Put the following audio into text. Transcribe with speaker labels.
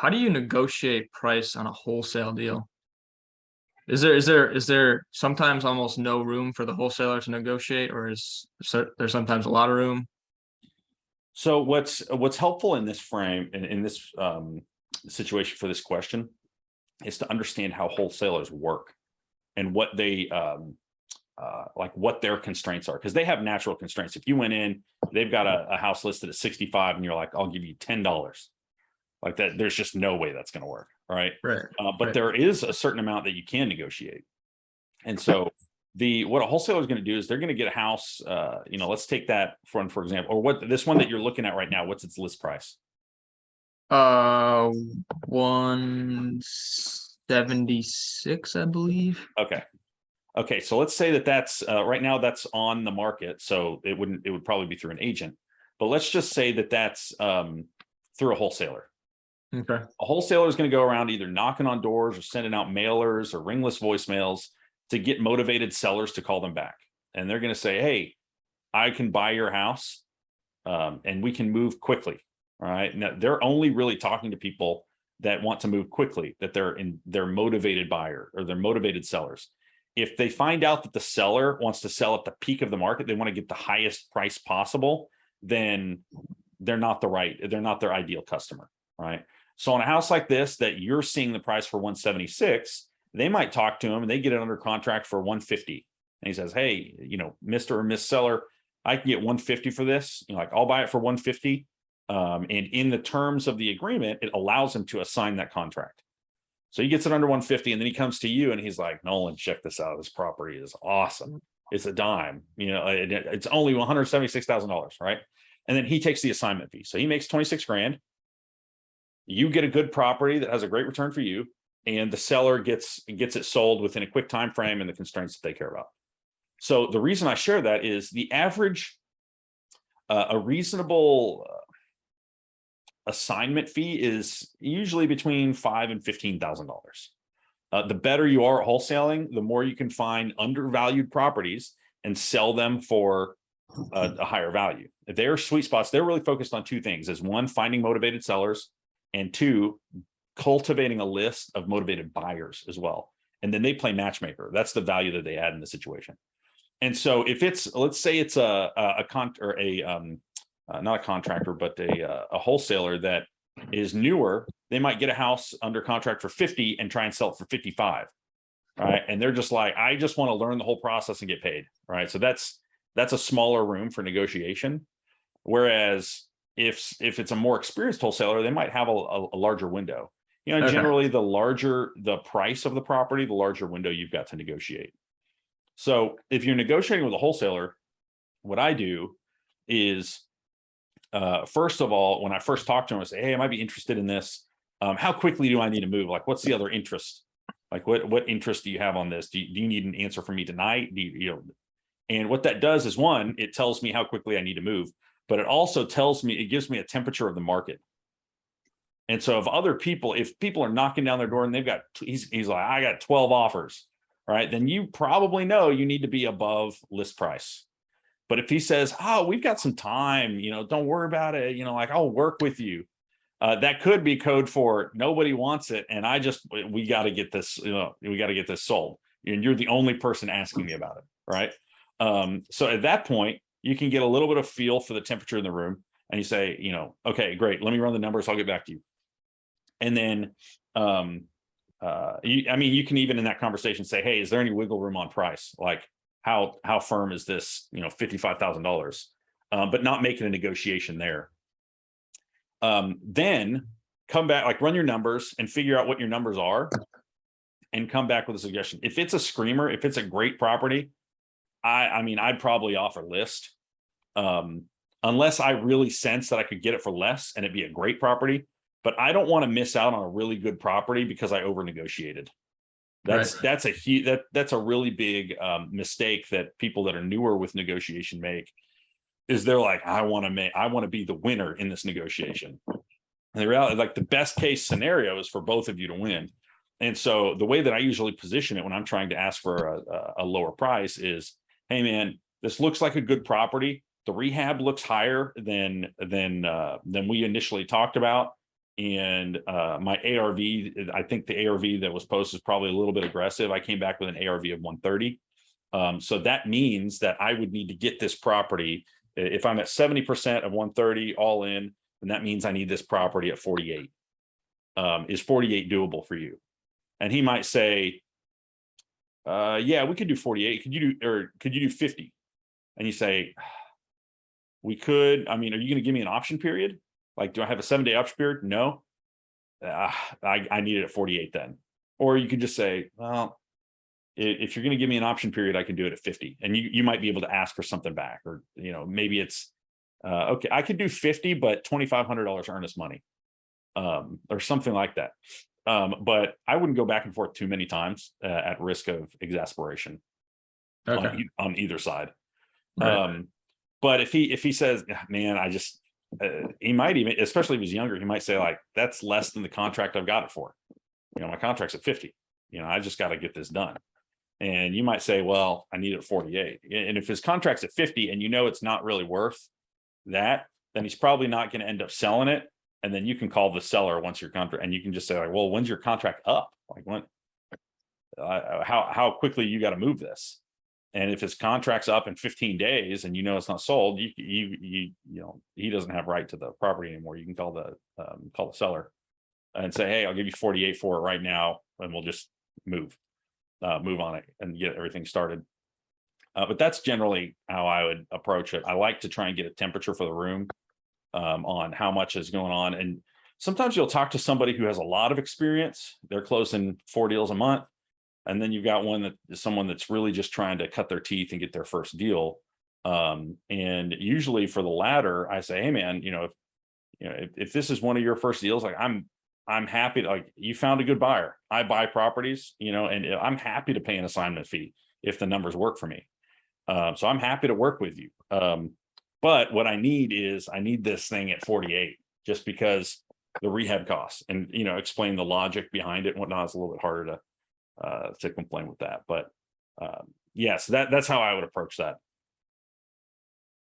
Speaker 1: how do you negotiate price on a wholesale deal? Is there sometimes almost no room for the wholesaler to negotiate, or there sometimes a lot of room?
Speaker 2: So what's helpful in this frame in this situation for this question is to understand how wholesalers work and what they like what their constraints are, because they have natural constraints. If you went in, they've got a house listed at 65 and you're like, I'll give you $10 like that, there's just no way that's going to work. Right.
Speaker 1: Right.
Speaker 2: But
Speaker 1: Right.
Speaker 2: there is a certain amount that you can negotiate. And so what a wholesaler is going to do is they're going to get a house, let's take that for example, or what this one that you're looking at right now, what's its list price?
Speaker 1: 176, I believe.
Speaker 2: Okay, so let's say that's right now that's on the market, so it would probably be through an agent, but let's just say that that's through a wholesaler.
Speaker 1: Okay.
Speaker 2: A wholesaler is going to go around either knocking on doors or sending out mailers or ringless voicemails to get motivated sellers to call them back, and they're going to say, hey, I can buy your house and we can move quickly. All right, now they're only really talking to people that want to move quickly, that they're motivated buyer or they're motivated sellers. If they find out that the seller wants to sell at the peak of the market, they want to get the highest price possible, then they're not their ideal customer. Right. So on a house like this that you're seeing the price for 176, they might talk to him and they get it under contract for 150. And he says, hey, Mr. or Miss Seller, I can get 150 for this. Like, I'll buy it for 150. And in the terms of the agreement, it allows him to assign that contract. So he gets it under 150, and then he comes to you and he's like, Nolan, check this out. This property is awesome. It's a dime. It's only $176,000, right? And then he takes the assignment fee. So he makes 26 grand. You get a good property that has a great return for you, and the seller gets it sold within a quick time frame and the constraints that they care about. So the reason I share that is the average, a reasonable assignment fee is usually between $5,000 and $15,000. The better you are at wholesaling, the more you can find undervalued properties and sell them for a higher value. Their sweet spots, they're really focused on two things: is one, finding motivated sellers, and two, cultivating a list of motivated buyers as well. And then they play matchmaker. That's the value that they add in the situation. And so if it's, let's say it's not a contractor, but a wholesaler that is newer, they might get a house under contract for 50 and try and sell it for 55. Right. And they're just like, I just want to learn the whole process and get paid. Right. So that's a smaller room for negotiation. Whereas if it's a more experienced wholesaler, they might have a larger window.
Speaker 1: Okay.
Speaker 2: Generally the larger the price of the property, the larger window you've got to negotiate. So if you're negotiating with a wholesaler, what I do is, first of all, when I first talk to them, I say, hey, I might be interested in this. How quickly do I need to move? Like, what's the other interest? Like, what interest do you have on this? Do you need an answer from me tonight? And what that does is, one, it tells me how quickly I need to move, but it also it gives me a temperature of the market. And so if people are knocking down their door and he's like, I got 12 offers, right? Then you probably know you need to be above list price. But if he says, oh, we've got some time, don't worry about it, like, I'll work with you. That could be code for nobody wants it. And we got to get this, we got to get this sold. And you're the only person asking me about it. Right. So at that point, you can get a little bit of feel for the temperature in the room, and you say, okay, great. Let me run the numbers. I'll get back to you. And then, you can even in that conversation say, hey, is there any wiggle room on price? Like, how firm is this, $55,000, but not making a negotiation there. Then come back, like, run your numbers and figure out what your numbers are and come back with a suggestion. If it's a screamer, if it's a great property, I'd probably offer list, unless I really sense that I could get it for less and it'd be a great property. But I don't want to miss out on a really good property because I over negotiated. That's a really big mistake that people that are newer with negotiation make, is they're like, I want to be the winner in this negotiation. And the reality, like, the best case scenario is for both of you to win. And so the way that I usually position it when I'm trying to ask for a lower price is, hey man, this looks like a good property. The rehab looks higher than we initially talked about. and my ARV, I think the ARV that was posted is probably a little bit aggressive. I came back with an ARV of 130. So that means that I would need to get this property. If I'm at 70% of 130 all in, then that means I need this property at 48. Is 48 doable for you? And he might say, yeah, we could do 48. Could you do 50? And you say, we could. I mean, are you going to give me an option period? Like, do I have a 7-day option period? No. I need it at 48 then. Or you could just say, well, if you're going to give me an option period, I can do it at 50. And you might be able to ask for something back, or, maybe it's, okay, I could do 50, but $2,500 earnest money, or something like that. But I wouldn't go back and forth too many times at risk of exasperation on either side.
Speaker 1: Right.
Speaker 2: But if he says, man, I just, he might even, especially if he's younger, he might say, like, that's less than the contract I've got it for. My contract's at 50. I just got to get this done. And you might say, well, I need it at 48. And if his contract's at 50 and it's not really worth that, then he's probably not going to end up selling it. And then you can call the seller once your contract, and you can just say, like, well, when's your contract up? Like, when, how quickly you got to move this? And if his contract's up in 15 days and it's not sold, he doesn't have right to the property anymore. You can call the seller and say, hey, I'll give you 48 for it right now, and we'll just move on it and get everything started. But that's generally how I would approach it. I like to try and get a temperature for the room on how much is going on. And sometimes you'll talk to somebody who has a lot of experience. They're closing 4 deals a month. And then you've got someone that's really just trying to cut their teeth and get their first deal. And usually for the latter, I say, hey man, if this is one of your first deals, like, I'm happy to, like, you found a good buyer. I buy properties, and I'm happy to pay an assignment fee if the numbers work for me. So I'm happy to work with you. But what I need this thing at 48, just because the rehab costs, and, explain the logic behind it and whatnot. It's a little bit harder to complain with that. But yes, that's how I would approach that.